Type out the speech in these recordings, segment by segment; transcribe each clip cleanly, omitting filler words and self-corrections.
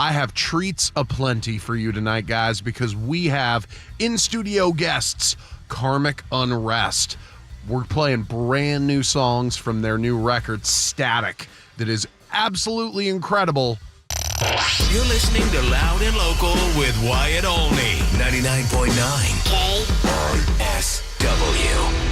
I have treats aplenty for you tonight, guys, because we have in-studio guests, Karmic Unrest. We're playing brand new songs from their new record, Static, that is absolutely incredible. You're listening to Loud and Local with Wyatt Olney, 99.9 KISW.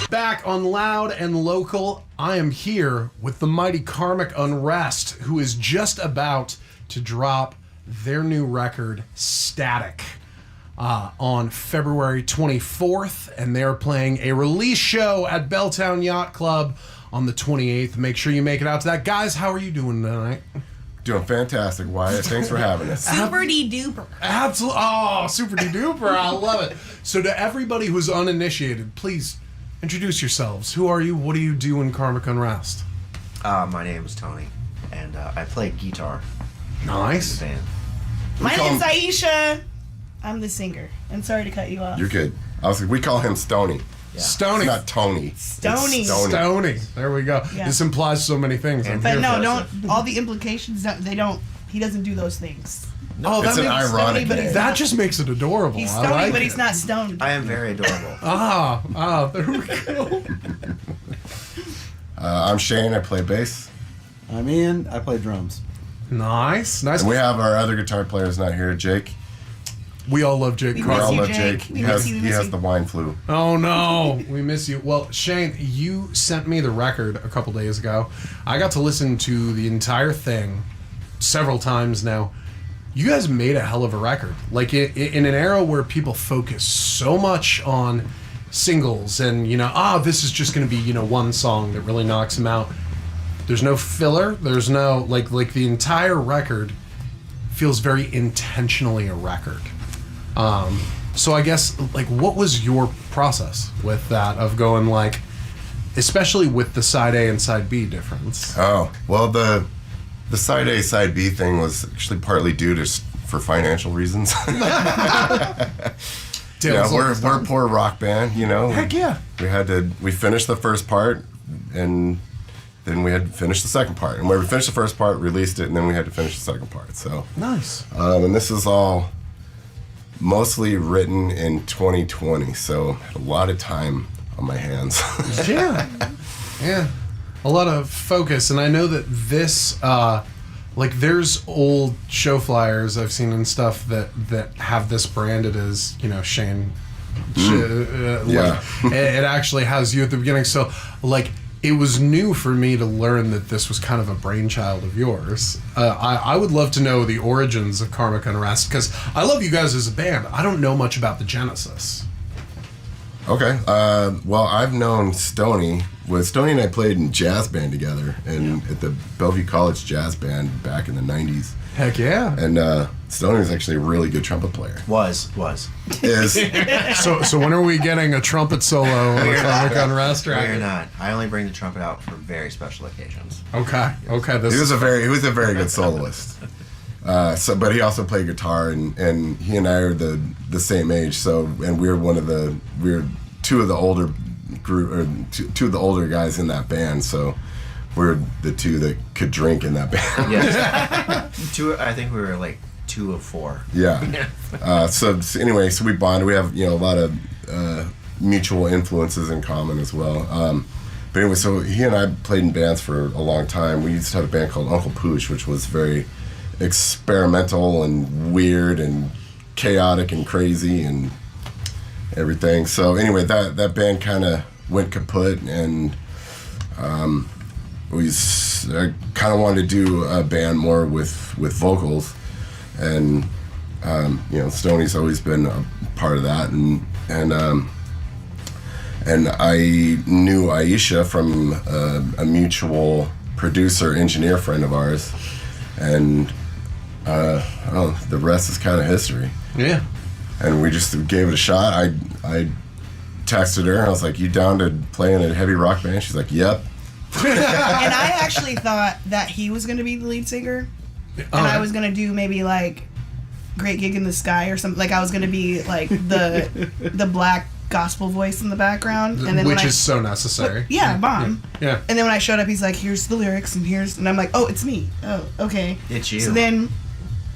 Back on Loud and Local, I am here with the mighty Karmic Unrest, who is just about to drop their new record, Static, on February 24th, and they're playing a release show at Belltown Yacht Club on the 28th. Make sure you make it out to that. Guys, how are you doing tonight? Doing fantastic, Wyatt. Thanks for having us. Super-de-duper. Absolutely. Oh, super-de-duper. I love it. So to everybody who's uninitiated, please introduce yourselves. Who are you? What do you do in Karmic Unrest? My name is Tony, and I play guitar. Nice. In the band. My name's Aisha. I'm the singer. And sorry to cut you off. You're good. We call him Stony. Yeah. Stony. It's not Tony. Stony. It's Stony. Stony. There we go. Yeah. This implies so many things. But no, don't. All the implications, they don't. He doesn't do those things. Oh, It's an ironic Stony, name. that just makes it adorable. He's I stony, like but it. he's not stoned. I am very adorable. There we go. I'm Shane. I play bass. I'm Ian. I play drums. Nice. And we have our other guitar players not here, Jake. We all love Jake We Carl. miss all you, love Jake. Jake. We He miss you, we miss has you. the wine flu. Oh no, we miss you. Well, Shane, you sent me the record a couple days ago. I got to listen to the entire thing several times now. You guys made a hell of a record. Like in an era where people focus so much on singles and this is just going to be one song that really knocks them out. There's no filler. There's no like the entire record feels very intentionally a record. So I guess, like, what was your process with that of going, like, especially with the side A and side B difference? Oh, well, the side A, side B thing was actually partly due to for financial reasons. Yeah, we're a poor rock band, you know. Heck yeah. We finished the first part, and then we had to finish the second part. And when we finished the first part, released it, and then we had to finish the second part. So Nice. and this is all mostly written in 2020, so I had a lot of time on my hands. Yeah. Yeah. A lot of focus. And I know that this, like, there's old show flyers I've seen and stuff that have this branded as, you know, Shane. Yeah. It actually has you at the beginning. So, like, it was new for me to learn that this was kind of a brainchild of yours. I would love to know the origins of Karmic Unrest, because I love you guys as a band. I don't know much about the genesis. Okay. Well, I've known Stoney. Stoney and I played in jazz band together at the Bellevue College Jazz Band back in the 90s. Heck yeah. And Stoney was actually a really good trumpet player. Was. Is So when are we getting a trumpet solo on the Karmic Unrest We're record? not. I only bring the trumpet out for very special occasions. Okay. he was a very good soloist. But he also played guitar, and he and I are the same age. So, and we're two of the older two of the older guys in that band. So, we're the two that could drink in that band. Yes. I think we were like 2 of 4. Yeah. So anyway, so we bonded. We have, you know, a lot of mutual influences in common as well. But anyway, so he and I played in bands for a long time. We used to have a band called Uncle Pooch, which was very experimental and weird and chaotic and crazy and everything. So anyway, that band kind of went kaput, and I kind of wanted to do a band more with vocals, and you know, Stoney's always been a part of that, and I knew Aisha from a mutual producer engineer friend of ours, and the rest is kind of history. Yeah. And we just gave it a shot. I texted her, and I was like, "You down to play in a heavy rock band?" She's like, "Yep." And I actually thought that he was going to be the lead singer, and I was going to do maybe like Great Gig in the Sky or something. Like, I was going to be like the black gospel voice in the background, and then Which is so necessary. Yeah, bomb. Yeah. And then when I showed up, he's like, "Here's the lyrics, and I'm like, oh, it's me. Oh, okay. It's you. So then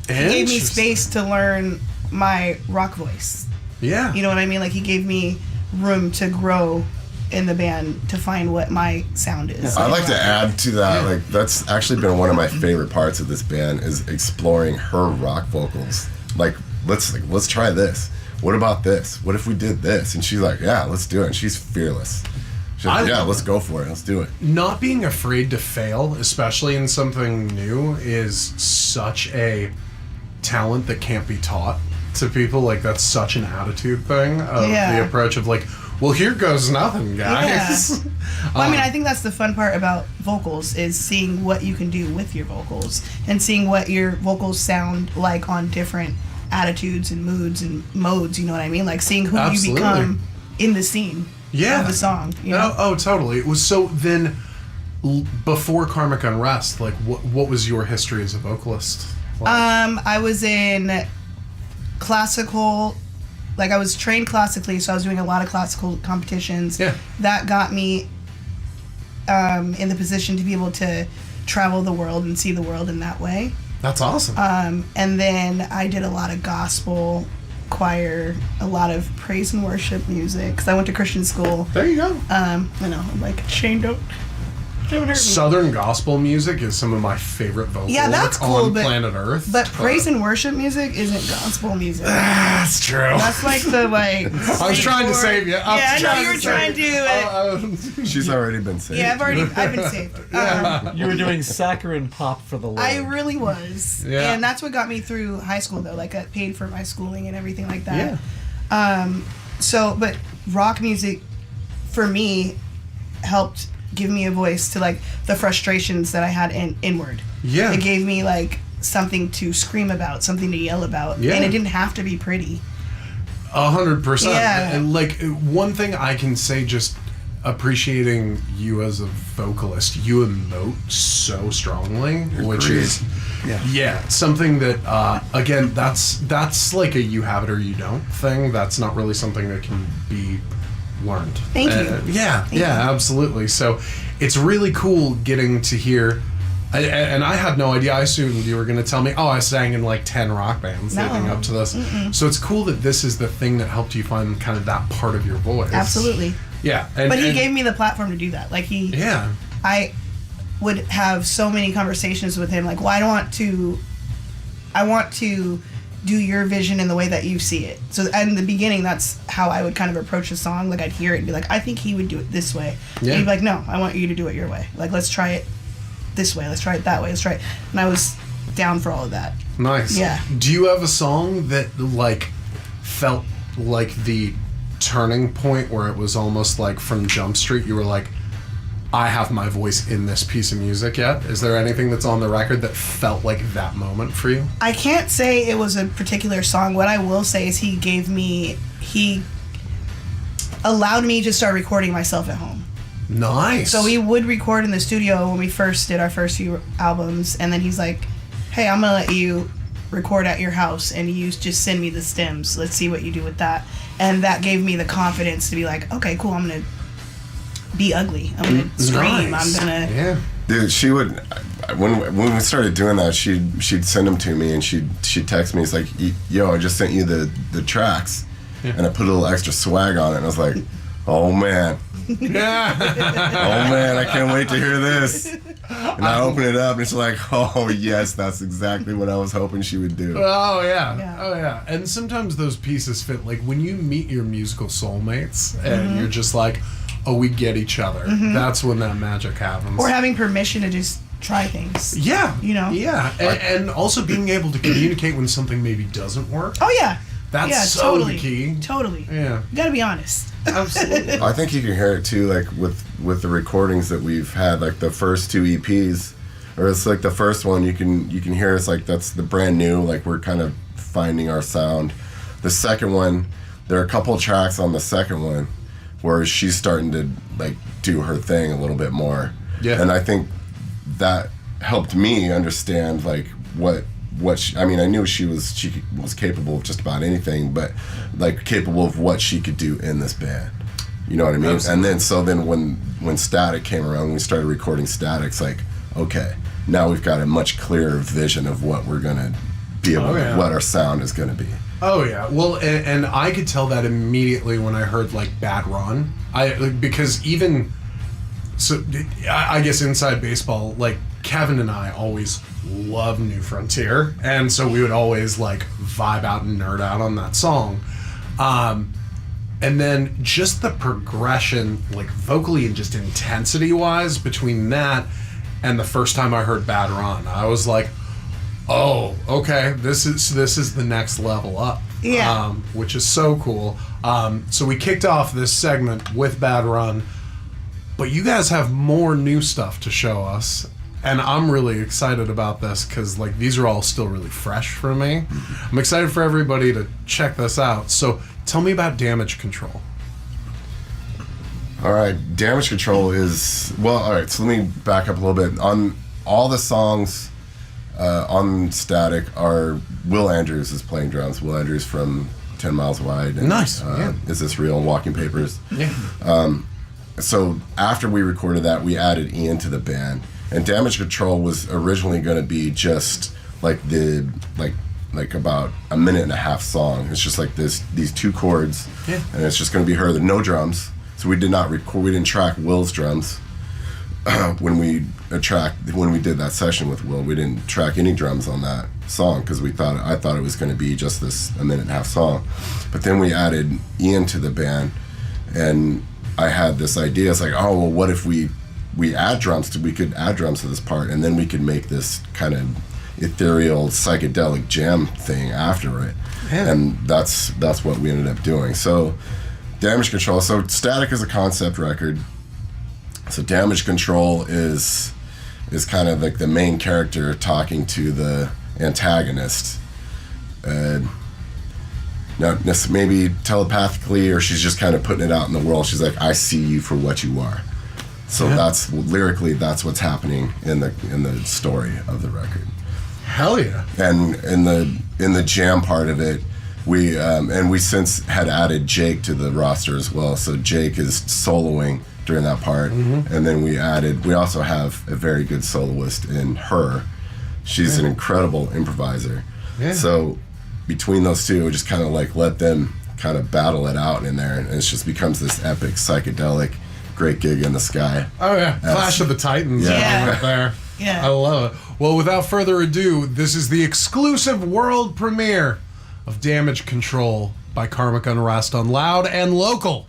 he gave me Interesting. space to learn my rock voice. Yeah. You know what I mean? Like, he gave me room to grow in the band to find what my sound is. I'd like to add to that, like, that's actually been one of my favorite parts of this band, is exploring her rock vocals. Like, let's try this. What about this? What if we did this? And she's like, yeah, let's do it. And she's fearless. She's like, yeah, let's go for it. Let's do it. Not being afraid to fail, especially in something new, is such a talent that can't be taught to people. Like, that's such an attitude thing of the approach of, like, well, here goes nothing, guys. Yeah. Well, I mean, I think that's the fun part about vocals, is seeing what you can do with your vocals and seeing what your vocals sound like on different attitudes and moods and modes, you know what I mean? Like, seeing who you become in the scene of the song. You know? Oh, totally. It was so then, before Karmic Unrest, like, what was your history as a vocalist? Like? I was in classical. Like, I was trained classically, so I was doing a lot of classical competitions. Yeah. That got me in the position to be able to travel the world and see the world in that way. That's awesome. And then I did a lot of gospel, choir, a lot of praise and worship music, because I went to Christian school. There you go. You know, I'm like, Shane, don't hurt me. Southern gospel music is some of my favorite vocals that's cool, on but, planet Earth. But praise and worship music isn't gospel music. That's true. That's like the, like... I was trying to save you. I know you were trying to. She's already been saved. Yeah, I've been saved. You were doing saccharine pop for the Lord. I really was. Yeah. And that's what got me through high school, though. Like, I paid for my schooling and everything like that. Yeah. But rock music, for me, helped give me a voice to, like, the frustrations that I had inward. Yeah. It gave me, like, something to scream about, something to yell about, Yeah. and it didn't have to be pretty. 100%. Yeah. And like one thing I can say, just appreciating you as a vocalist, you emote so strongly, which great. is something that again, that's like a you have it or you don't thing. That's not really something that can be learned. Thank you. Yeah, absolutely. So it's really cool getting to hear. And I had no idea. I assumed you were going to tell me, I sang in like 10 rock bands leading up to this. So it's cool that this is the thing that helped you find kind of that part of your voice. Absolutely. Yeah. But he gave me the platform to do that. Like I would have so many conversations with him. Like, well, I want to do your vision in the way that you see it. So in the beginning, that's how I would kind of approach a song. Like I'd hear it and be like, I think he would do it this way. Yeah. And he'd be like, no, I want you to do it your way. Like, let's try it this way. Let's try it that way. Let's try it. And I was down for all of that. Nice. Yeah. Do you have a song that like felt like the turning point where it was almost like from Jump Street, you were like, I have my voice in this piece of music yet? Is there anything that's on the record that felt like that moment for you? I can't say it was a particular song. What I will say is he allowed me to start recording myself at home. Nice. So we would record in the studio when we first did our first few albums, and then he's like, hey, I'm gonna let you record at your house and you just send me the stems. Let's see what you do with that. And that gave me the confidence to be like, okay, cool, I'm gonna be ugly. I'm gonna scream. Nice. I'm gonna Dude, she would when we started doing that, she'd send them to me and she'd text me. It's like, yo, I just sent you the tracks, and I put a little extra swag on it, and I was like, oh man. Yeah. Oh man, I can't wait to hear this. And I open it up and it's like, oh yes, that's exactly what I was hoping she would do. Oh yeah. Yeah. Oh yeah. And sometimes those pieces fit. Like when you meet your musical soulmates and you're just like, oh, we get each other. That's when that magic happens. or having permission to just try things. Yeah. You know? Yeah. And also being able to communicate when something maybe doesn't work. Oh yeah. That's yeah, so totally. the key. Totally. Yeah. You gotta be honest. Absolutely. I think you can hear it too, like with the recordings that we've had, like the first two EPs, or it's like the first one. You can hear it's like that's the brand new. Like we're kind of finding our sound. The second one, there are a couple tracks on the second one where she's starting to like do her thing a little bit more. Yeah. And I think that helped me understand like what she, I mean, I knew she was capable of just about anything, but like capable of what she could do in this band. You know what I mean? Absolutely. And then when Static came around, we started recording Static. It's like, okay, now we've got a much clearer vision of what we're gonna be able to, what our sound is gonna be. Oh yeah, well, and I could tell that immediately when I heard like Bad Run. Because even so, I guess inside baseball, like Kevin and I always love New Frontier, and so we would always like vibe out and nerd out on that song. And then just the progression, like vocally and just intensity wise, between that and the first time I heard Bad Run, I was like, oh, okay, this is the next level up. Yeah. Which is so cool. So we kicked off this segment with Bad Run, but you guys have more new stuff to show us, and I'm really excited about this because like these are all still really fresh for me. I'm excited for everybody to check this out. So tell me about Damage Control. All right, Damage Control is, well, all right, so let me back up a little bit. On all the songs on Static are Will Andrews is playing drums. Will Andrews from 10 Miles Wide. And, Nice, yeah. Is This Real? And Walking Papers. Yeah. So after we recorded that, we added Ian to the band. And Damage Control was originally going to be just like like about a minute and a half song. It's just like these two chords, and it's just going to be her. No drums. So we did not record. We didn't track Will's drums when we did that session with Will. We didn't track any drums on that song because I thought it was going to be just this a minute and a half song. But then we added Ian to the band, and I had this idea. It's like, oh well, what if we add drums we could add drums to this part, and then we could make this kind of ethereal psychedelic jam thing after it. Yeah. And that's what we ended up doing. So Damage Control, so Static is a concept record, so Damage Control is kind of like the main character talking to the antagonist. Not maybe telepathically, or she's just kind of putting it out in the world. She's like, I see you for what you are. So that's lyrically, that's what's happening in the story of the record. Hell yeah. And in the jam part of it, we since had added Jake to the roster as well. So Jake is soloing during that part, and then we also have a very good soloist in her. She's an incredible improviser. Yeah. So between those two, we just kind of like let them kind of battle it out in there, and it just becomes this epic psychedelic great gig in the sky. Oh yeah, Clash of the Titans right there. Yeah. I love it. Well, without further ado, this is the exclusive world premiere of Damage Control by Karmic Unrest on Loud and Local.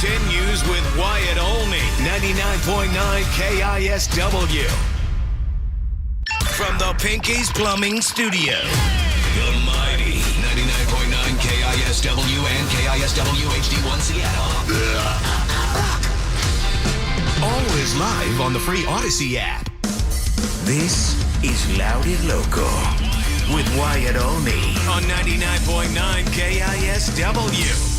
continues with Wyatt Olney, 99.9 KISW. From the Pinky's Plumbing Studio, the mighty 99.9 KISW and KISW HD1 Seattle. Always live on the free Odyssey app. This is Loud and Local with Wyatt Olney on 99.9 KISW.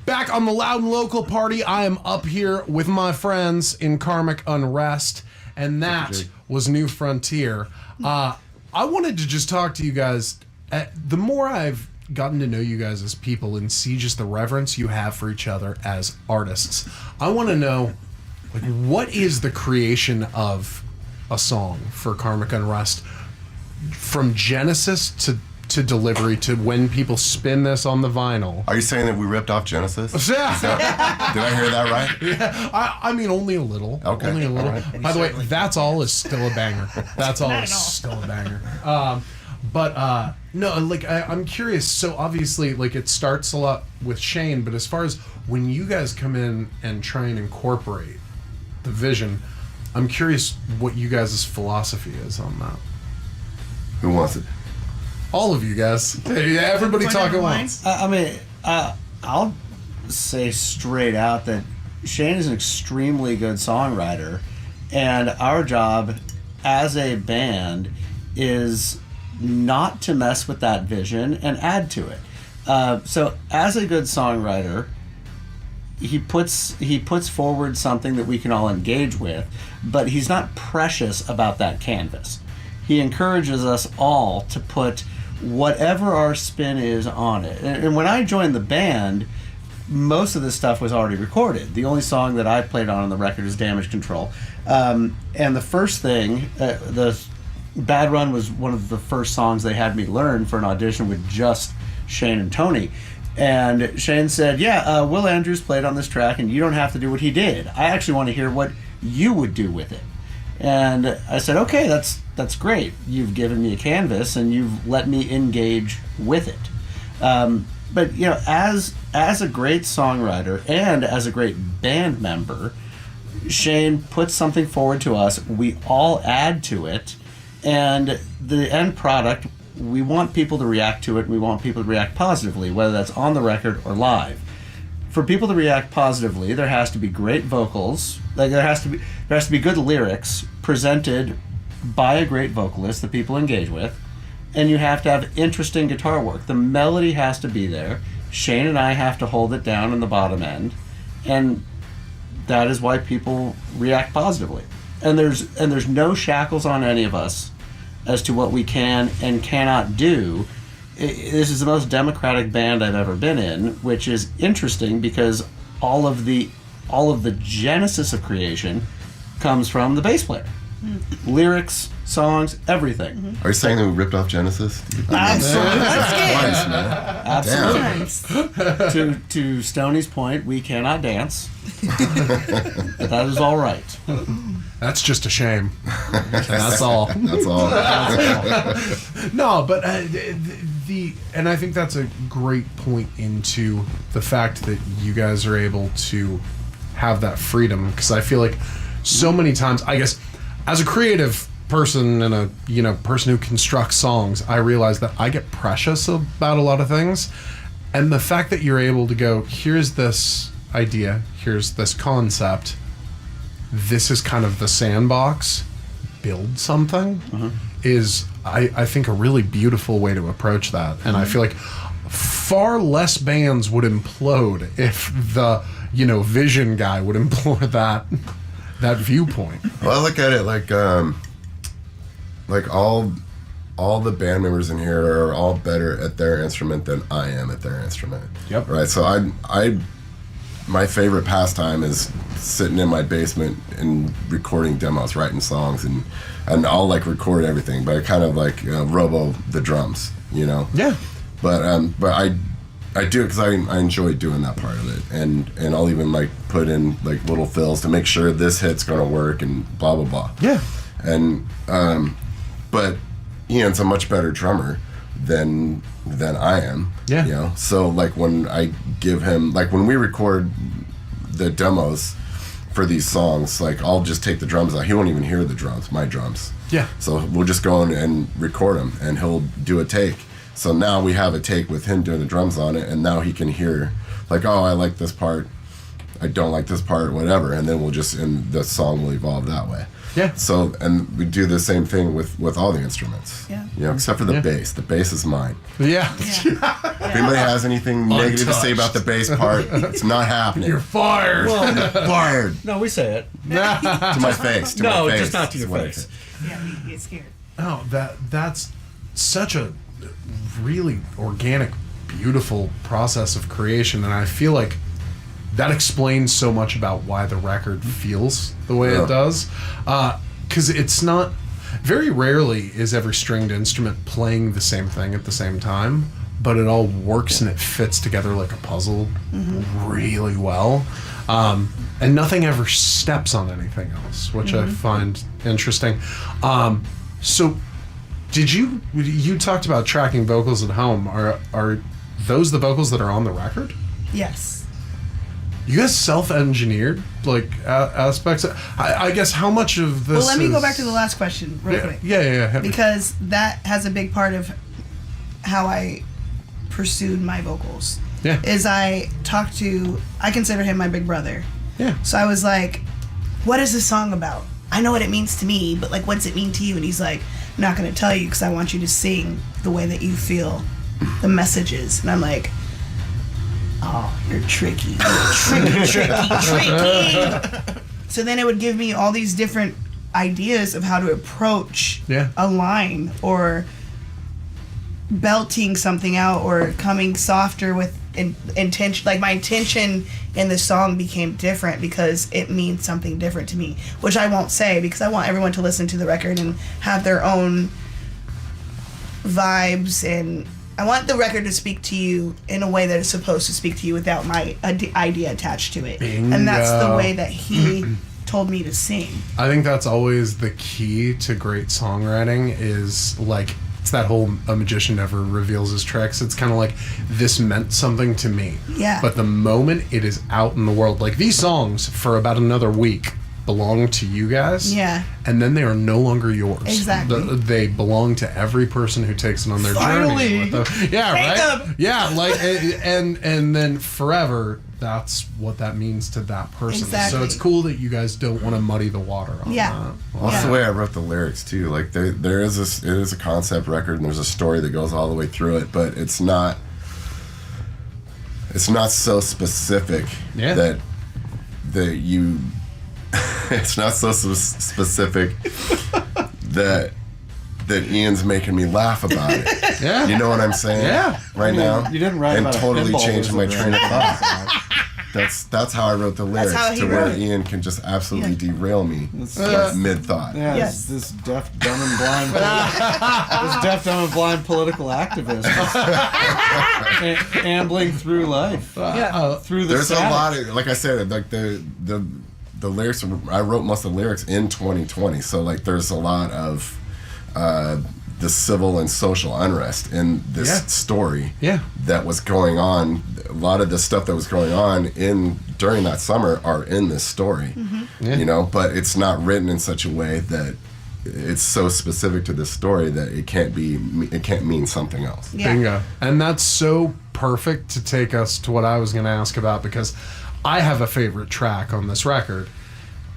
Back on the Loud and Local party, I am up here with my friends in Karmic Unrest, and that was New Frontier. I wanted to just talk to you guys. The more I've gotten to know you guys as people and see just the reverence you have for each other as artists, I want to know, like, what is the creation of a song for Karmic Unrest from Genesis to delivery to when people spin this on the vinyl? Are you saying that we ripped off Genesis? Yeah. Did I hear that right? Yeah, I mean, only a little. Okay. Only a little. All right. By the way, That's All is still a banger. That's All is still a banger. No, like, I'm curious. So obviously, like, it starts a lot with Shane, but as far as when you guys come in and try and incorporate the vision, I'm curious what you guys' philosophy is on that. Who wants it? All of you guys. Hey, everybody talk at once. I'll say straight out that Shane is an extremely good songwriter, and our job as a band is not to mess with that vision and add to it. So as a good songwriter, he puts forward something that we can all engage with, but he's not precious about that canvas. He encourages us all to put whatever our spin is on it. And when I joined the band, most of this stuff was already recorded. The only song that I played on the record is Damage Control. And the first thing, the Bad Run was one of the first songs they had me learn for an audition with just Shane and Tony. And Shane said, Will Andrews played on this track and you don't have to do what he did. I actually want to hear what you would do with it. And I said, okay, that's great. You've given me a canvas and you've let me engage with it. But as a great songwriter and as a great band member, Shane puts something forward to us. We all add to it, and the end product, we want people to react to it. We want people to react positively, whether that's on the record or live. For people to react positively, there has to be great vocals. There has to be good lyrics presented by a great vocalist that people engage with, and you have to have interesting guitar work. The melody has to be there. Shane and I have to hold it down in the bottom end, and that is why people react positively. And there's no shackles on any of us as to what we can and cannot do. This is the most democratic band I've ever been in, which is interesting because all of the genesis of creation comes from the bass player. Lyrics, songs, everything. Are you saying that we ripped off Genesis? Absolutely. Twice, man. Absolutely. To Stoney's point, we cannot dance. But that is all right. That's just a shame. That's all. That's all. No, but and I think that's a great point into the fact that you guys are able to have that freedom, because I feel like so many times, I guess, as a creative person and a person who constructs songs, I realize that I get precious about a lot of things, and the fact that you're able to go, here's this idea, here's this concept, this is kind of the sandbox, build something, is I think a really beautiful way to approach that. And I feel like far less bands would implode if the vision guy would employ that viewpoint. Well, I look at it like all the band members in here are all better at their instrument than I am at their instrument. Yep. Right. So I my favorite pastime is sitting in my basement and recording demos, writing songs, and I'll record everything, but I kind of robo the drums, Yeah. But I do it because I enjoy doing that part of it, and I'll even put in little fills to make sure this hit's gonna work and blah blah blah. Yeah. And but Ian's a much better drummer than I am. Yeah. So when I give him when we record the demos for these songs, I'll just take the drums out. He won't even hear the drums, my drums. Yeah. So we'll just go in and record them, and he'll do a take. So now we have a take with him doing the drums on it, and now he can hear oh, I like this part, I don't like this part, whatever, and then and the song will evolve that way. Yeah. So, and we do the same thing with all the instruments. Yeah. Except for the bass. The bass is mine. Yeah. If anybody has anything negative to say about the bass part, it's not happening. You're fired. Fired. No, we say it. To my face. To No, my face. just not to your is what I face. say. Yeah, you get scared. Oh, that's such a really organic, beautiful process of creation, and I feel like that explains so much about why the record feels the way it does. Because it's not... Very rarely is every stringed instrument playing the same thing at the same time, but it all works and it fits together like a puzzle really well. And nothing ever steps on anything else, which I find interesting. So, you talked about tracking vocals at home. Are those the vocals that are on the record? Yes. You guys self-engineered aspects. I guess how much of this? Well, let me go back to the last question real quick. Yeah. Because that has a big part of how I pursued my vocals. Yeah. Is I consider him my big brother. Yeah. So I was like, what is this song about? I know what it means to me, but like, what does it mean to you? And he's like, I'm not going to tell you because I want you to sing the way that you feel the messages. And I'm like, oh, you're tricky. Tricky. So then it would give me all these different ideas of how to approach a line or belting something out or coming softer with intention. Like my intention in the song became different because it means something different to me, which I won't say because I want everyone to listen to the record and have their own vibes, and I want the record to speak to you in a way that it's supposed to speak to you without my idea attached to it. Bingo. And that's the way that he told me to sing. I think that's always the key to great songwriting is like, it's that whole a magician never reveals his tricks. It's kind of like, this meant something to me. Yeah. But the moment it is out in the world, like these songs for about another week belong to you guys. Yeah. And then they are no longer yours. Exactly. They belong to every person who takes it on their journey. Finally. Yeah, right? Jacob. Yeah, like, and then forever, that's what that means to that person. Exactly. So it's cool that you guys don't want to muddy the water on that. Well, that's the way I wrote the lyrics too. Like there is it is a concept record and there's a story that goes all the way through it, but it's not so specific that you it's not so specific that Ian's making me laugh about it. Yeah. You know what I'm saying? Yeah. Right now. You didn't write and about totally a pinball changed my wizard, train of right? thought. That's how I wrote the lyrics, how he to where wrote it. Ian can just absolutely derail me Yes. mid-thought. Yeah, Yes. this deaf, dumb, and blind, this deaf, dumb, and blind political activist is ambling through life. Through the There's static. a lot of, like I said, like the lyrics. I wrote most of the lyrics in 2020, so like there's a lot of the civil and social unrest in this story that was going on. A lot of the stuff that was going on during that summer are in this story, you know, but it's not written in such a way that it's so specific to this story that it can't mean something else. Yeah. Bingo. And that's so perfect to take us to what I was going to ask about, because I have a favorite track on this record,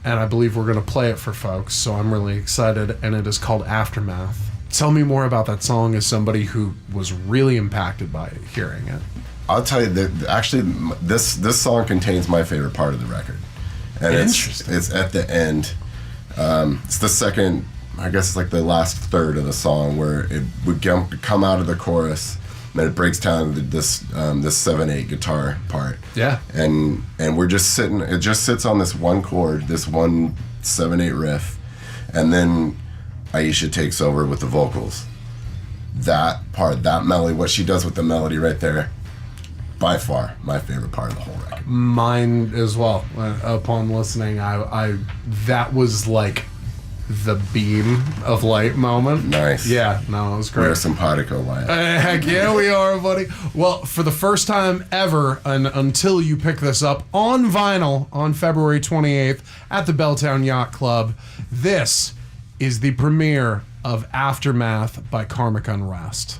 and I believe we're going to play it for folks, so I'm really excited, and it is called Aftermath. Tell me more about that song as somebody who was really impacted by it, hearing it. I'll tell you that actually this song contains my favorite part of the record, and it's at the end. It's the second, I guess it's like the last third of the song where it would come out of the chorus, and then it breaks down to this 7/8 guitar part. Yeah. And we're just sitting. It just sits on this one chord, this one 7/8 riff, and then Aisha takes over with the vocals. That part, that melody, what she does with the melody right there, by far my favorite part of the whole record. Mine as well. Upon listening, I that was like the beam of light moment. Nice. Yeah, no, it was great. We're simpatico, Wyatt. Heck yeah, we are, buddy. Well, for the first time ever, and until you pick this up on vinyl on February 28th at the Belltown Yacht Club, this is the premiere of Aftermath by Karmic Unrest.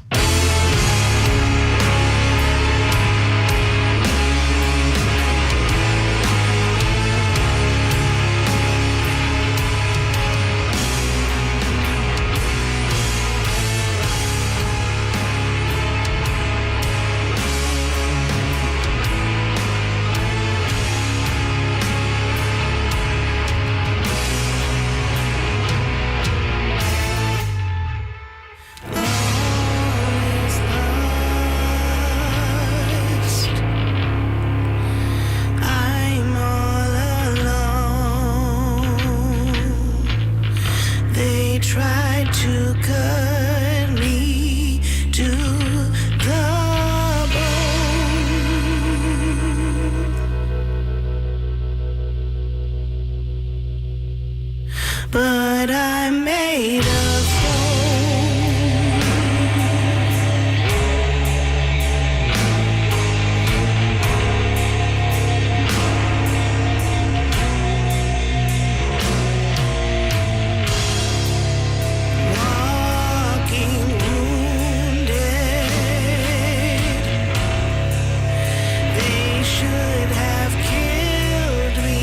I'm all alone. They tried to cut me to the bone, but I made a phone. Walking wounded, they should have killed me.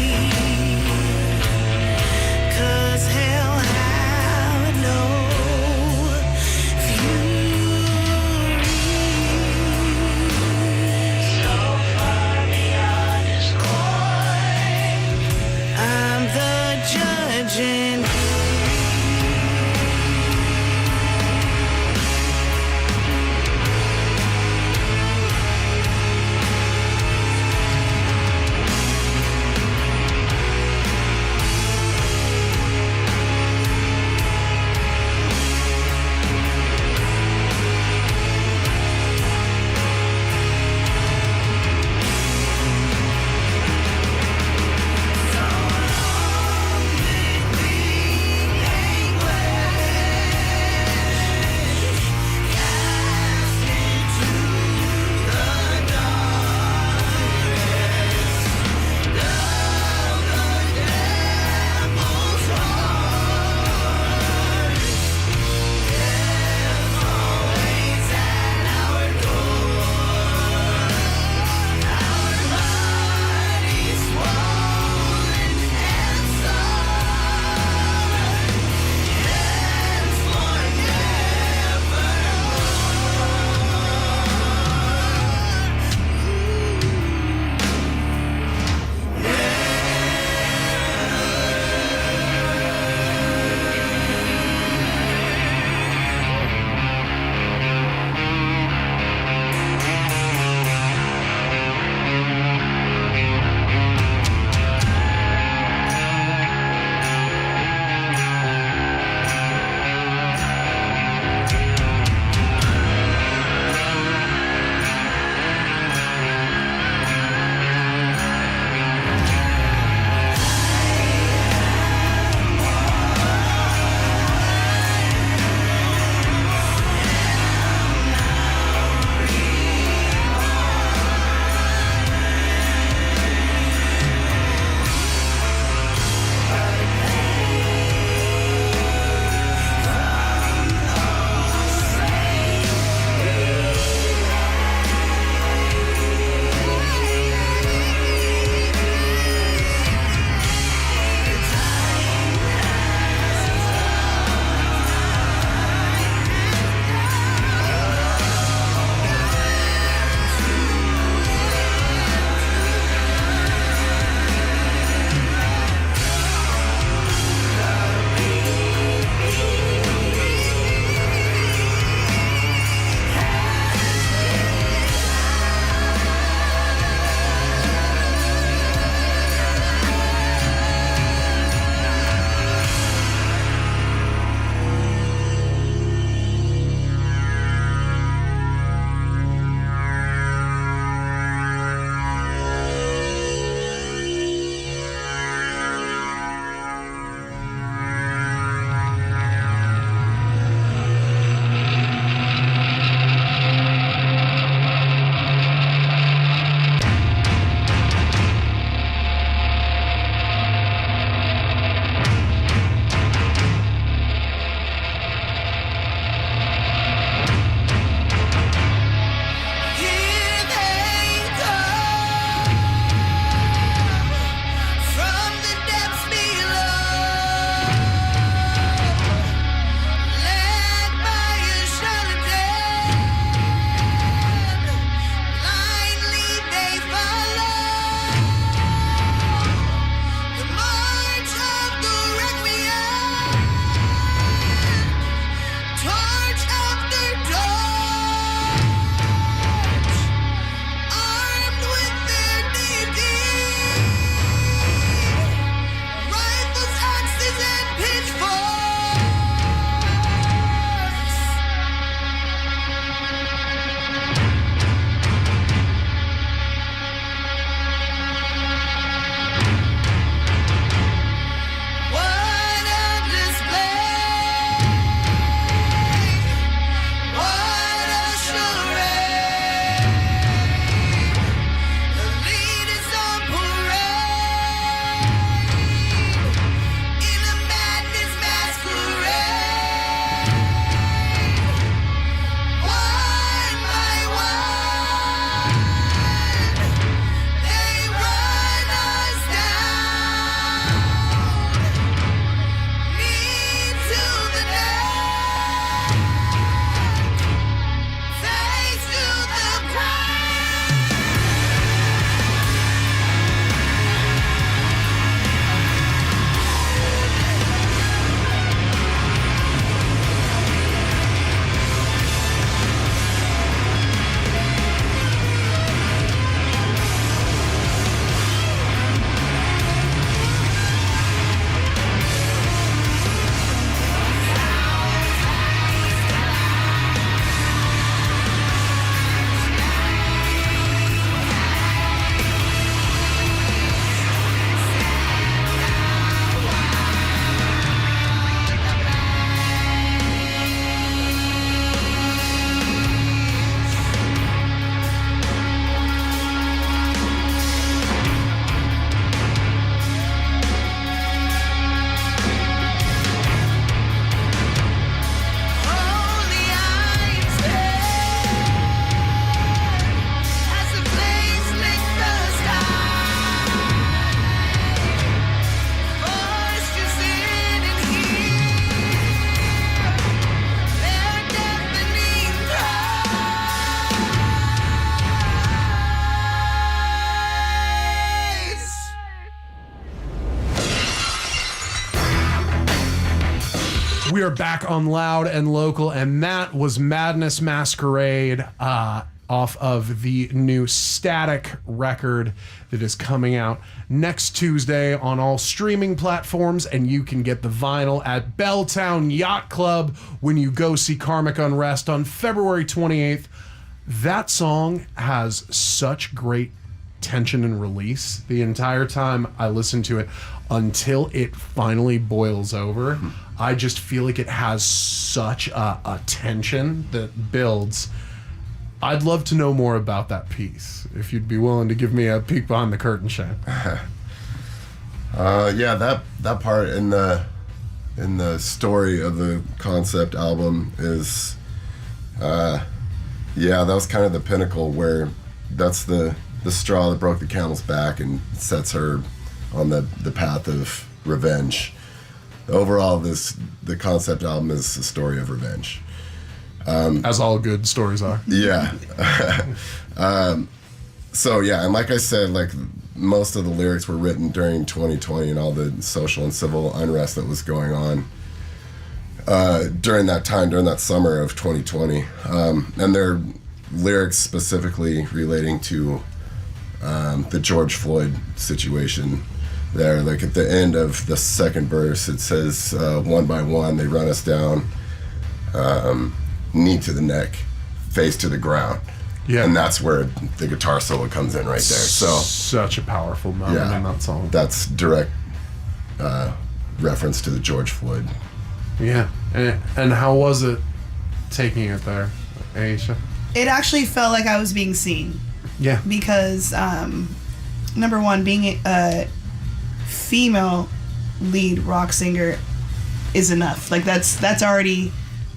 We are back on Loud and Local, and that was Madness Masquerade off of the new Static record that is coming out next Tuesday on all streaming platforms, and you can get the vinyl at Belltown Yacht Club when you go see Karmic Unrest on February 28th. That song has such great tension and release the entire time I listen to it until it finally boils over. I just feel like it has such a tension that builds. I'd love to know more about that piece, if you'd be willing to give me a peek behind the curtain, Shane. Yeah, that part in the story of the concept album is, yeah, that was kind of the pinnacle where that's the straw that broke the camel's back and sets her on the path of revenge. Overall, the concept album is a story of revenge. As all good stories are. Yeah. So yeah, and like I said, like most of the lyrics were written during 2020 and all the social and civil unrest that was going on during that time, during that summer of 2020. And they're lyrics specifically relating to the George Floyd situation there. Like at the end of the second verse, it says, one by one, they run us down, knee to the neck, face to the ground. Yeah. And that's where the guitar solo comes in right there. So such a powerful moment in that song. That's direct reference to the George Floyd. Yeah. And how was it taking it there, Aisha? It actually felt like I was being seen. Yeah. Because, number one, being a female lead rock singer is enough. Like, that's already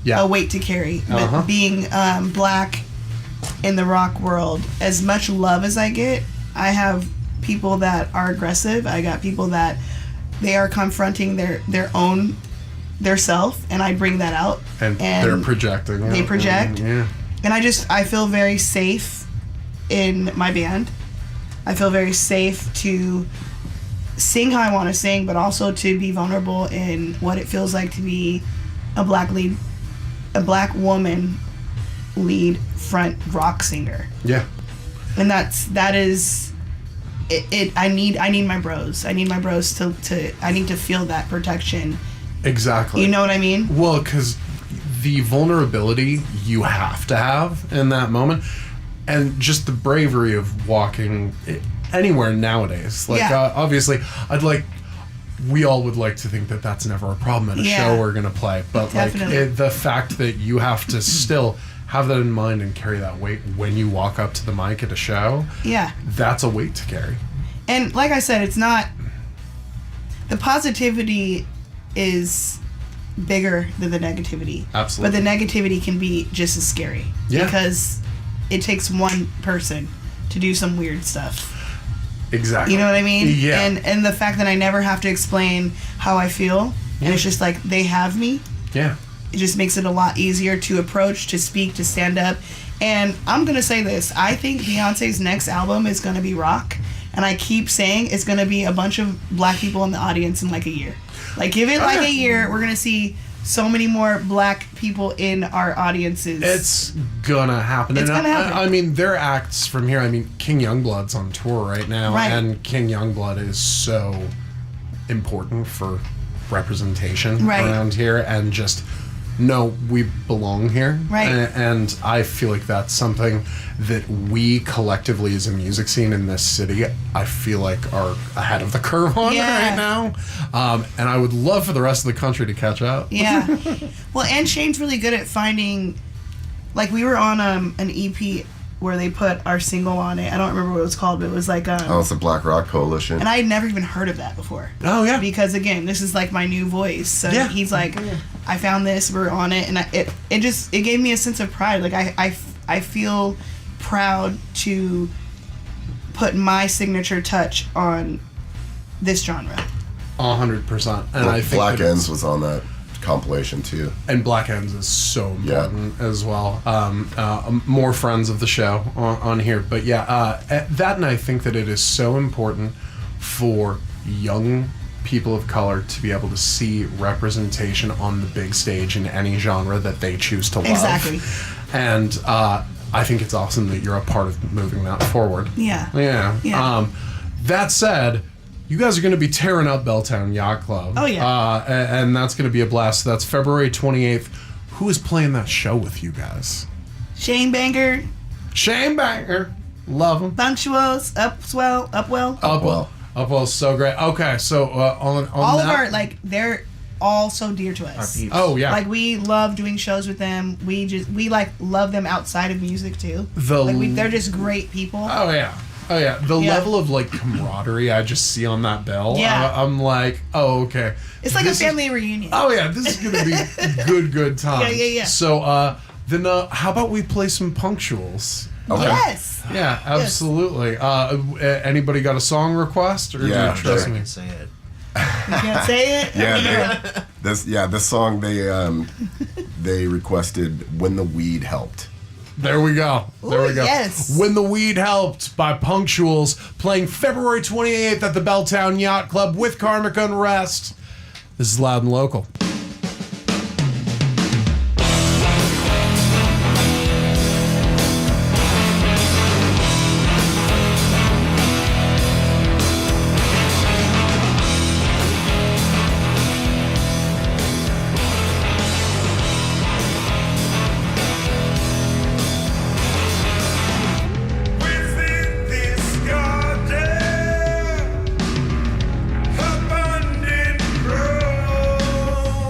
a weight to carry. But being black in the rock world, as much love as I get, I have people that are aggressive. I got people that they are confronting their self, and I bring that out. And they're projecting. They project. Yeah. And I feel very safe in my band. I feel very safe to sing how I want to sing, but also to be vulnerable in what it feels like to be a black woman lead front rock singer. Yeah. And that is it. I need my bros. I need my bros to I need to feel that protection. Exactly. You know what I mean? Well, because the vulnerability you have to have in that moment, and just the bravery of walking anywhere nowadays. Like, obviously, we all would like to think that that's never a problem at a show we're going to play. But, the fact that you have to still have that in mind and carry that weight when you walk up to the mic at a show, that's a weight to carry. And like I said, it's not... The positivity is bigger than the negativity. Absolutely. But the negativity can be just as scary. Yeah. Because it takes one person to do some weird stuff. Exactly. You know what I mean? Yeah. And the fact that I never have to explain how I feel, and it's just like, they have me. Yeah. It just makes it a lot easier to approach, to speak, to stand up. And I'm going to say this. I think Beyonce's next album is going to be rock. And I keep saying it's going to be a bunch of black people in the audience in like a year. Like, give it like a year. We're going to see so many more black people in our audiences. It's gonna happen. It's gonna happen. I mean, their acts from here. I mean, King Youngblood's on tour right now, Right. and King Youngblood is so important for representation Right. around here, and just we belong here. Right. And I feel like that's something that we collectively as a music scene in this city, I feel like are ahead of the curve on right now. And I would love for the rest of the country to catch up. Yeah. Well, and Shane's really good at finding... Like, we were on an EP where they put our single on it. I don't remember what it was called, but it was like... it's the Black Rock Coalition. And I had never even heard of that before. Oh, yeah. Because, again, this is like my new voice. So he's like, I found this, we're on it. And it gave me a sense of pride. Like, I feel proud to put my signature touch on this genre. 100%. And I think Black Ends was on that compilation too. And Black Ends is so important as well. More friends of the show on here. But that, and I think that it is so important for young people of color to be able to see representation on the big stage in any genre that they choose to love. Exactly. And I think it's awesome that you're a part of moving that forward. Yeah. Yeah. That said, you guys are going to be tearing up Belltown Yacht Club. Oh, yeah. And that's going to be a blast. That's February 28th. Who is playing that show with you guys? Shane Banger, Shane Banger. Love him. Punctuals, Upwell. Upwell's so great. Okay, so on All that, of our, like, they're all so dear to us. Our peeps. Oh, yeah. Like, we love doing shows with them. We like love them outside of music too. They're just great people. Oh yeah. The level of like camaraderie I just see on that bill. Yeah. I'm like, oh okay. It's like This a family reunion. Oh yeah, this is gonna be good times. Yeah. So then how about we play some punctuals? Okay. Yes. Yeah, absolutely. Anybody got a song request? Or do Yeah, you trust I me? can say it. You can't say it. Yeah, this song they requested "When the Weed Helped." There we go. Ooh, yes. When the Weed Helped by Punctuals, playing February 28th at the Belltown Yacht Club with Karmic Unrest. This is Loud and Local. Within this garden, abundant grows.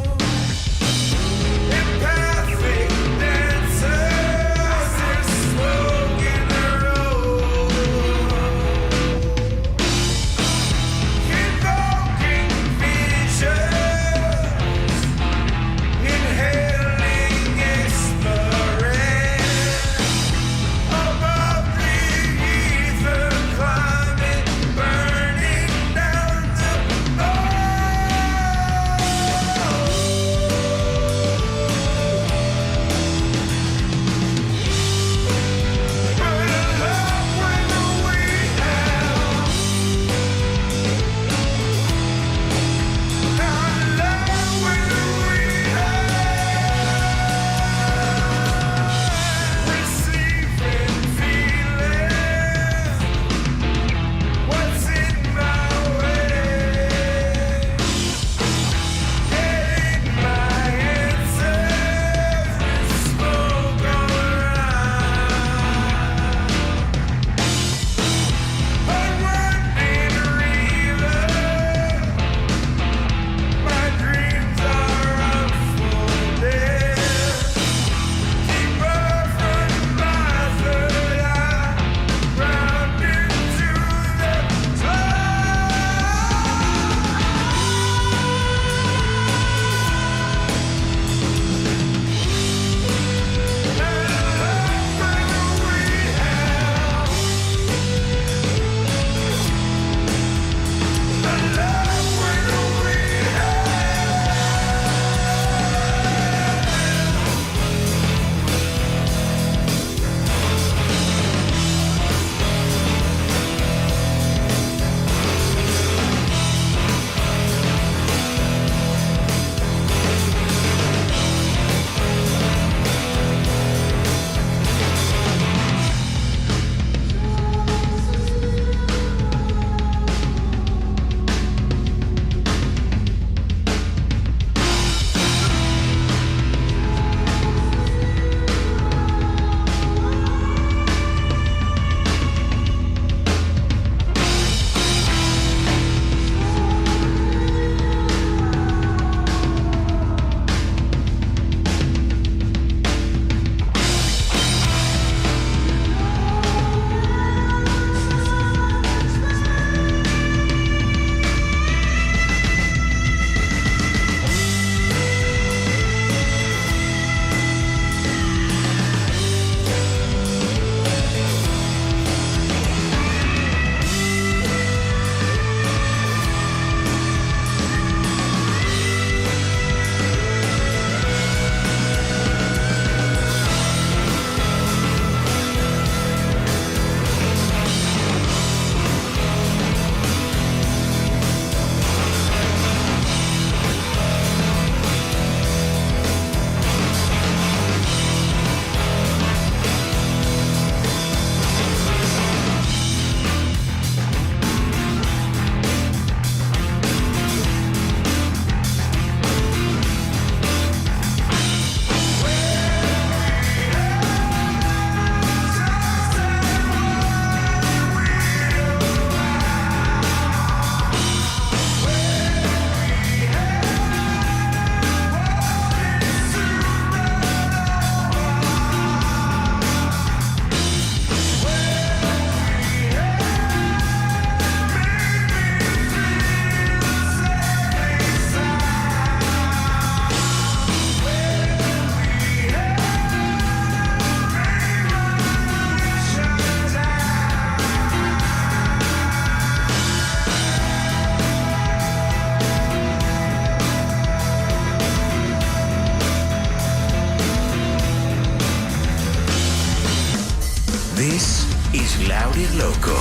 Louded Local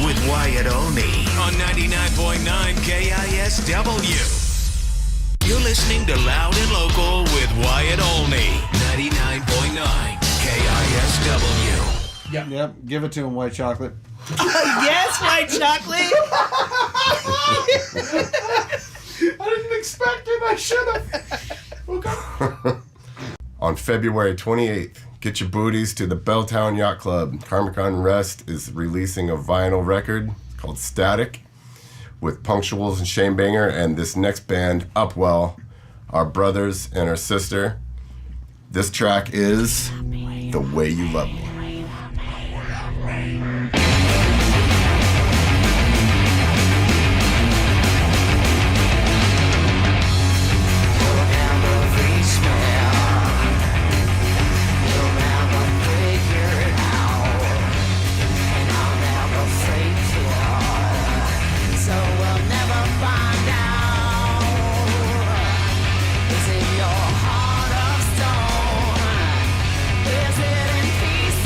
with Wyatt Olney on 99.9 KISW. You're listening to Loud and Local with Wyatt Olney, 99.9 KISW. Yep, give it to him, white chocolate. Yes, white chocolate. I didn't expect it. I should have. On February 28th, get your booties to the Belltown Yacht Club. Karmic Unrest is releasing a vinyl record called Static with Punctuals and Shane Banger, and this next band, Upwell, our brothers and our sister. This track is The Way You Love Me. Is it in peace?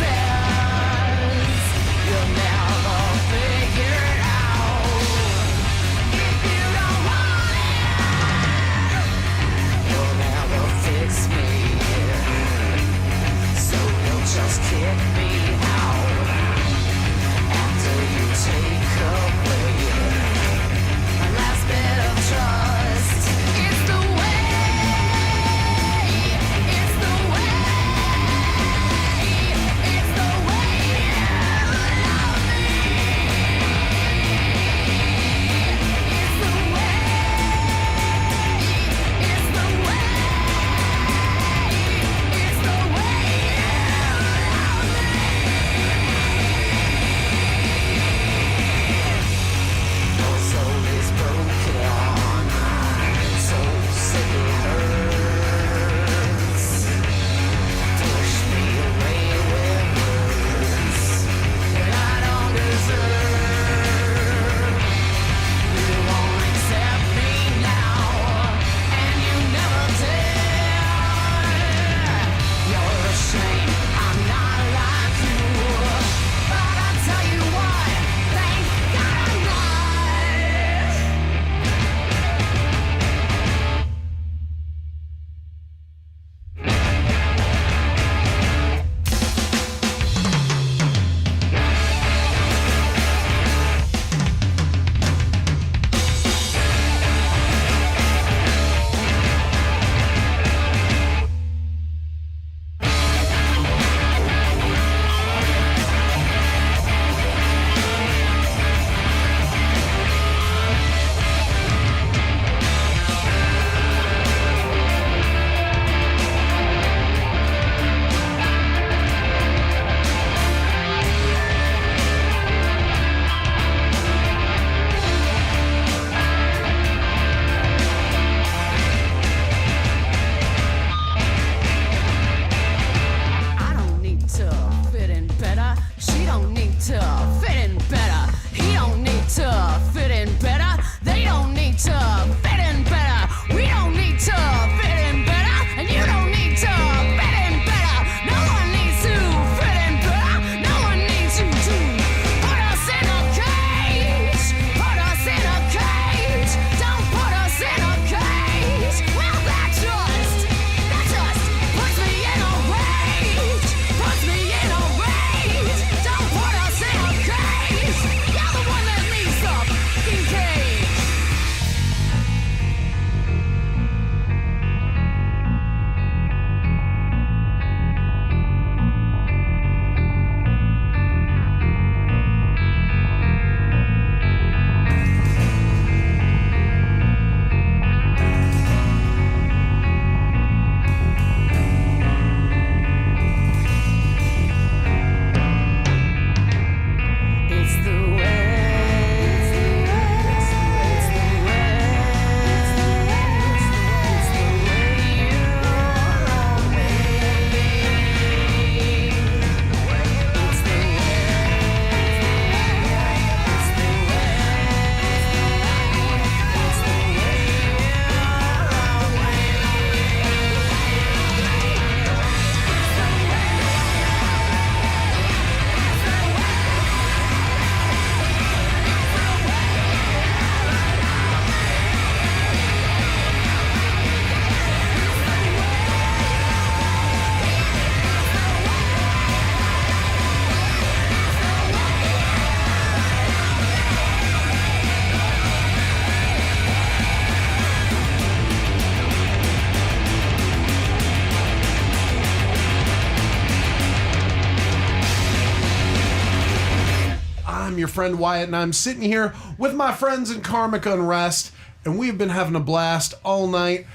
your friend Wyatt, and I'm sitting here with my friends in Karmic Unrest, and we've been having a blast all night.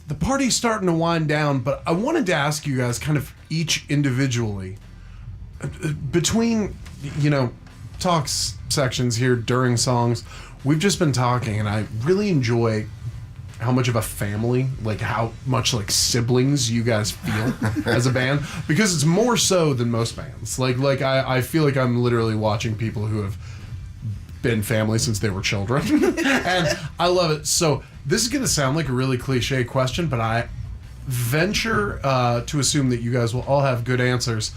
The party's starting to wind down, but I wanted to ask you guys kind of each individually, between, talks sections here during songs, we've just been talking, and I really enjoy how much of a family, like how much like siblings you guys feel as a band, because it's more so than most bands. Like I feel like I'm literally watching people who have been family since they were children, and I love it. So this is gonna sound like a really cliche question, but I venture to assume that you guys will all have good answers.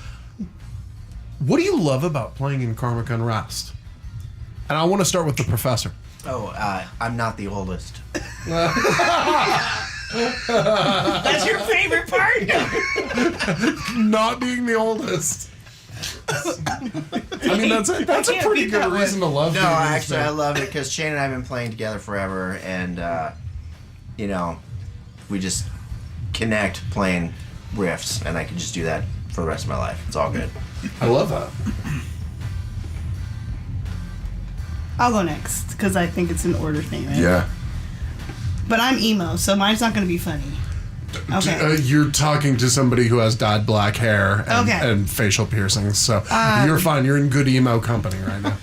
What do you love about playing in Karmic Unrest? And I want to start with the professor. Oh, I'm not the oldest. That's your favorite part? Not being the oldest. I mean, that's a pretty good reason to love. No, actually, I love it because Shane and I have been playing together forever, and we just connect playing riffs, and I can just do that for the rest of my life. It's all good. I love that. I'll go next because I think it's an order thing, right? Yeah. But I'm emo, so mine's not going to be funny. Okay. You're talking to somebody who has dyed black hair and, Okay. and facial piercings, so you're fine. You're in good emo company right now.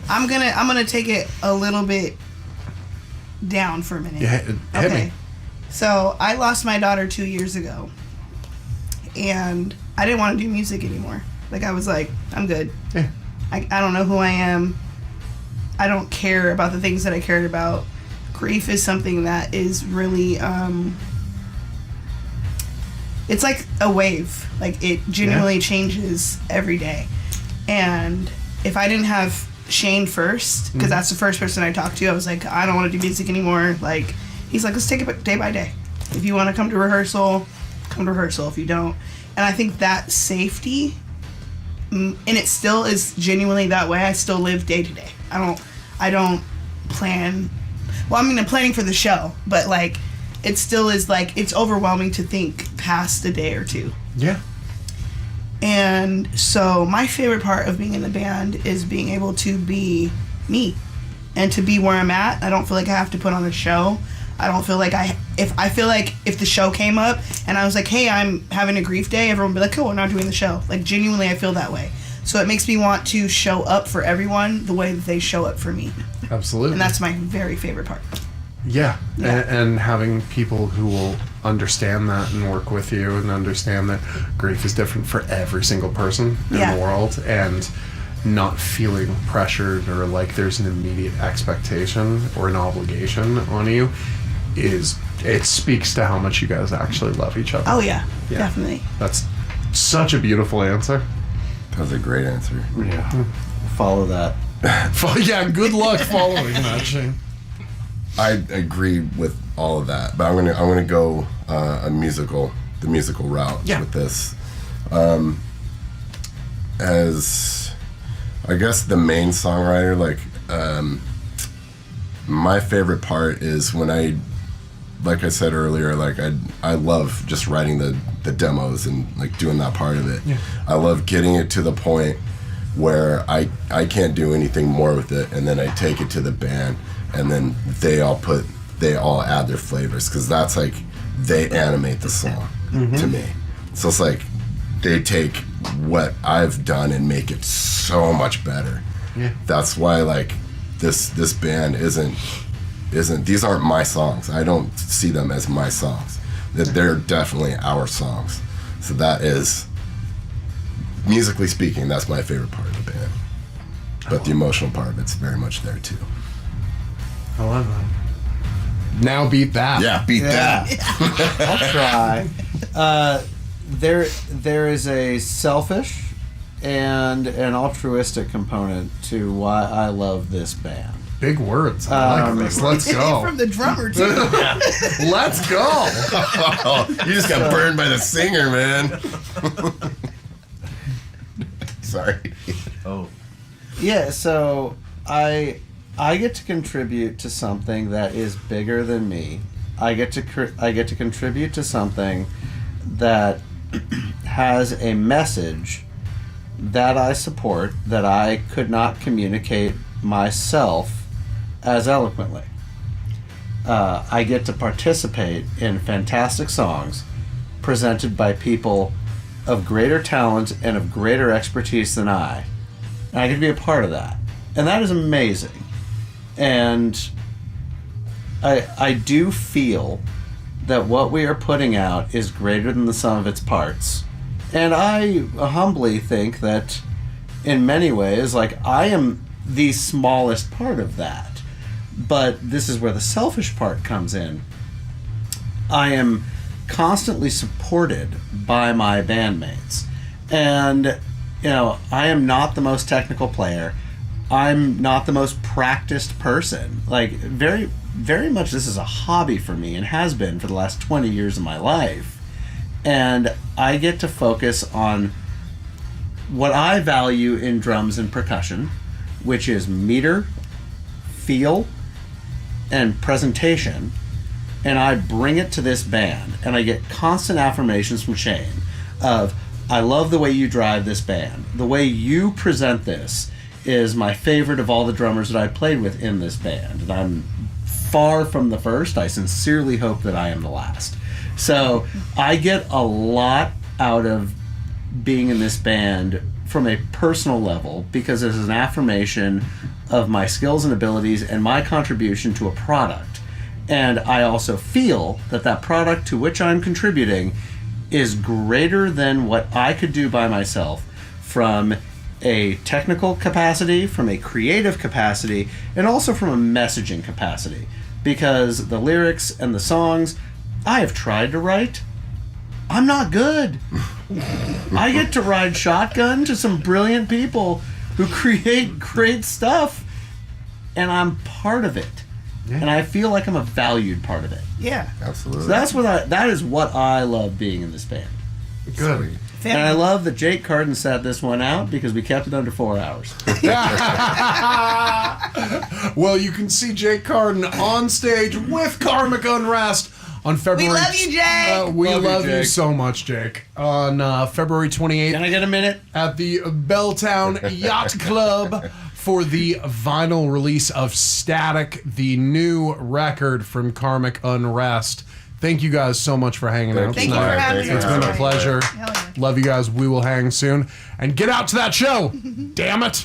I'm gonna take it a little bit down for a minute. Yeah, hit me. So I lost my daughter 2 years ago, and I didn't want to do music anymore. Like, I was like, I'm good. Yeah. I don't know who I am. I don't care about the things that I cared about. Grief is something that is really, it's like a wave. Like, it genuinely changes every day. And if I didn't have Shane first, because that's the first person I talked to, I was like, I don't want to do music anymore. Like, he's like, let's take it day by day. If you want to come to rehearsal, come to rehearsal. If you don't. And I think that safety, and it still is genuinely that way. I still live day to day. I don't plan. Well, I mean, I'm planning for the show, but like, it still is like, it's overwhelming to think past a day or two. Yeah. And so my favorite part of being in the band is being able to be me and to be where I'm at. I don't feel like I have to put on a show. I don't feel like if the show came up and I was like, hey, I'm having a grief day, everyone would be like, cool, we're not doing the show. Like, genuinely, I feel that way. So it makes me want to show up for everyone the way that they show up for me. Absolutely. And that's my very favorite part. Yeah. And having people who will understand that and work with you and understand that grief is different for every single person in the world, and not feeling pressured or like there's an immediate expectation or an obligation on you, it speaks to how much you guys actually love each other. Oh yeah. Definitely. That's such a beautiful answer. That was a great answer. Yeah. Follow that. Yeah, good luck following that, Shane. I agree with all of that, but I'm gonna go the musical route with this. As I guess the main songwriter, like my favorite part is when like I said earlier, like I love just writing the demos and like doing that part of it. Yeah. I love getting it to the point where I can't do anything more with it, and then I take it to the band, and then they all add their flavors, because that's like, they animate the song to me. So it's like they take what I've done and make it so much better. Yeah. That's why like this band isn't these aren't my songs. I don't see them as my songs. They're definitely our songs. So that is, musically speaking, that's my favorite part of the band. But the emotional part of it's very much there too. I love that. Now beat that. Yeah, beat that. I'll try. There is a selfish and an altruistic component to why I love this band. Big words. I like this. Let's go. From the drummer too. Let's go. You just got burned by the singer, man. Sorry. Oh. Yeah, so I get to contribute to something that is bigger than me. I get to contribute to something that has a message that I support, that I could not communicate myself as eloquently. I get to participate in fantastic songs presented by people of greater talent and of greater expertise than I. And I get to be a part of that. And that is amazing. And I do feel that what we are putting out is greater than the sum of its parts. And I humbly think that in many ways, like, I am the smallest part of that. But this is where the selfish part comes in. I am constantly supported by my bandmates. And, you know, I am not the most technical player. I'm not the most practiced person. Like, very, very much this is a hobby for me and has been for the last 20 years of my life. And I get to focus on what I value in drums and percussion, which is meter, feel, and presentation, and I bring it to this band, and I get constant affirmations from Shane of, I love the way you drive this band. The way you present this is my favorite of all the drummers that I played with in this band, and I'm far from the first. I sincerely hope that I am the last. So I get a lot out of being in this band from a personal level because it is an affirmation of my skills and abilities and my contribution to a product. And I also feel that that product to which I'm contributing is greater than what I could do by myself from a technical capacity, from a creative capacity, and also from a messaging capacity. Because the lyrics and the songs I have tried to write, I'm not good. I get to ride shotgun to some brilliant people who create great stuff, and I'm part of it. Yeah. And I feel like I'm a valued part of it. Yeah. Absolutely. So that is what I love being in this band. Good. And I love that Jake Carden sat this one out because we kept it under 4 hours. Well, you can see Jake Carden on stage with Karmic Unrest on February. We love you, Jake. We love you Jake. so much, Jake. On February 28th. Can I get a minute? At the Belltown Yacht Club for the vinyl release of Static, the new record from Karmic Unrest. Thank you guys so much for hanging out Thank you tonight. for having It's us. been a pleasure. Hell yeah. Love you guys. We will hang soon. And get out to that show. Damn it.